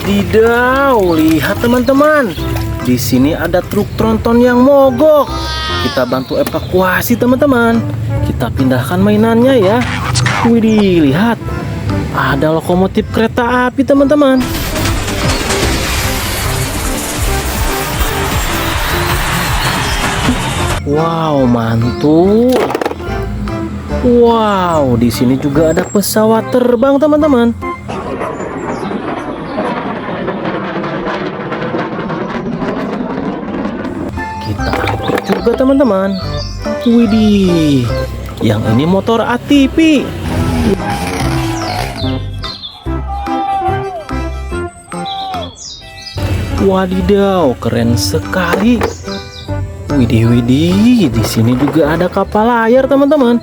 Wadidaw, lihat teman-teman. Di sini ada truk tronton yang mogok. Kita bantu evakuasi teman-teman. Kita pindahkan mainannya ya. Widih, lihat. Ada lokomotif kereta api teman-teman. Wow, mantul. Wow, di sini juga ada pesawat terbang teman-teman. Kita angkut juga teman-teman. Widih, yang ini motor ATV. Wadidaw, keren sekali. Widih, di sini juga ada kapal layar teman-teman.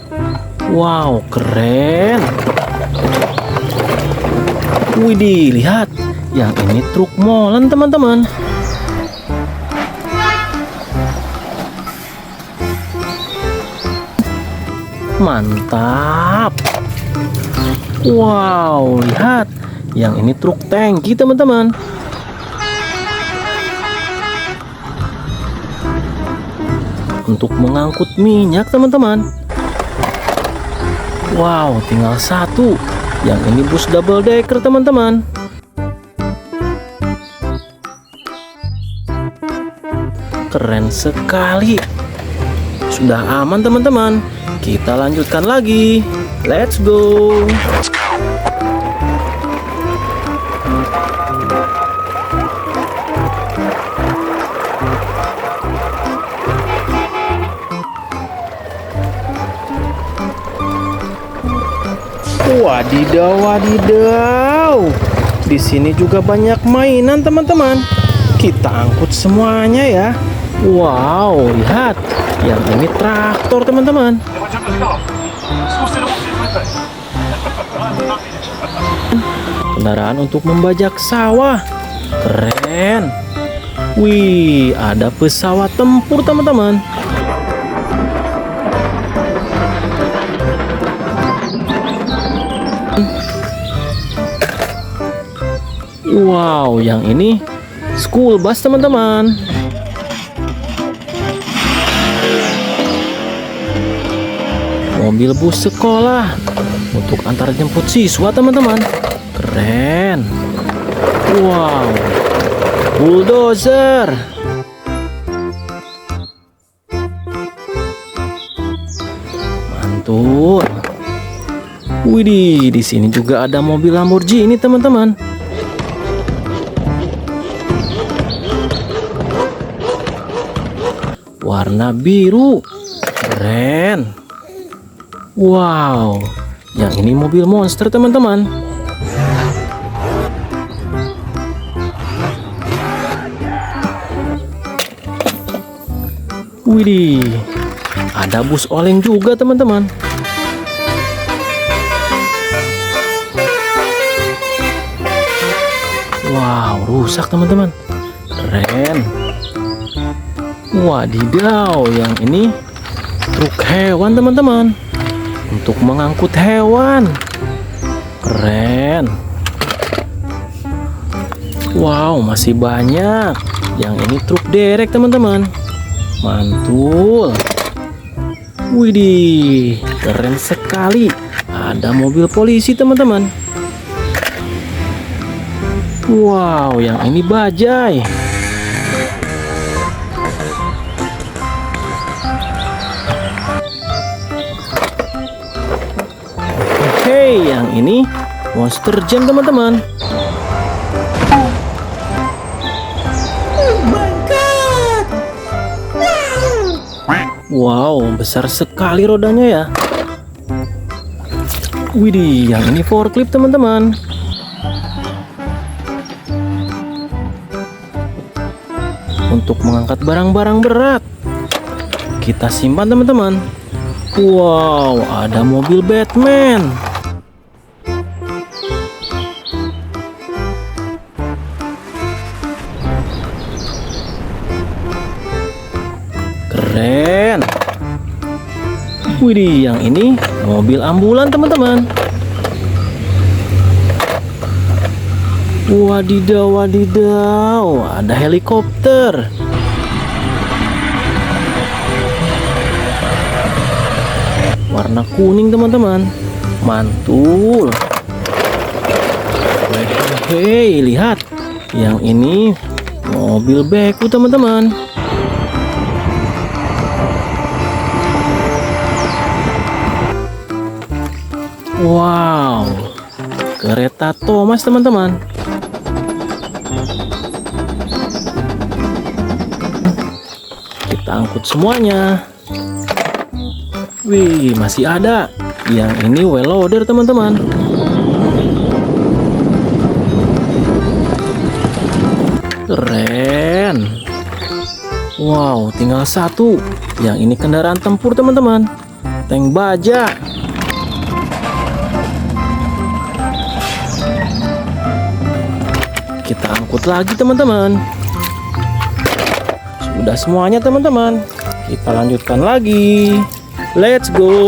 Wow, keren. Widih, lihat. Yang ini truk molen teman-teman. Mantap. Wow, lihat. Yang ini truk tangki teman-teman. Untuk mengangkut minyak teman-teman. Wow, tinggal satu. Yang ini bus double decker teman-teman. Keren sekali. Sudah aman teman-teman. Kita lanjutkan lagi. Let's go. Wadidaw. Di sini juga banyak mainan teman-teman. Kita angkut semuanya ya. Wow, lihat. Yang ini traktor teman-teman. Kendaraan untuk membajak sawah. Keren. Wih, ada pesawat tempur teman-teman. Wow, yang ini school bus teman-teman. Mobil bus sekolah untuk antar jemput siswa teman-teman. Keren. Wow, bulldozer. Mantul. Widih, di sini juga ada mobil Lamborghini teman-teman. Warna biru. Keren. Wow, yang ini mobil monster teman-teman. Widih, ada bus oleng juga teman-teman. Wow, rusak teman-teman. Keren. Wadidaw, yang ini truk hewan teman-teman. Untuk mengangkut hewan. Keren. Wow, masih banyak. Yang ini truk derek teman-teman. Mantul. Widih, keren sekali. Ada mobil polisi teman-teman. Wow, yang ini bajai. Oke, yang ini Monster Jam teman-teman. Wow, besar sekali rodanya ya. Widih, yang ini forklift teman-teman. Untuk mengangkat barang-barang berat. Kita simpan teman-teman. Wow, ada mobil Batman. Keren. Widih, yang ini mobil ambulan teman-teman. Wadidaw, wadidaw, ada helikopter. Warna kuning teman-teman, mantul. Hei, lihat, yang ini mobil beko teman-teman. Wow, kereta Thomas teman-teman. Kita angkut semuanya. Wih, masih ada. Yang ini well loader teman-teman. Keren. Wow, tinggal satu. Yang ini kendaraan tempur teman-teman. Tank baja. Kita angkut lagi teman-teman. Sudah semuanya teman-teman. Kita lanjutkan lagi. Let's go.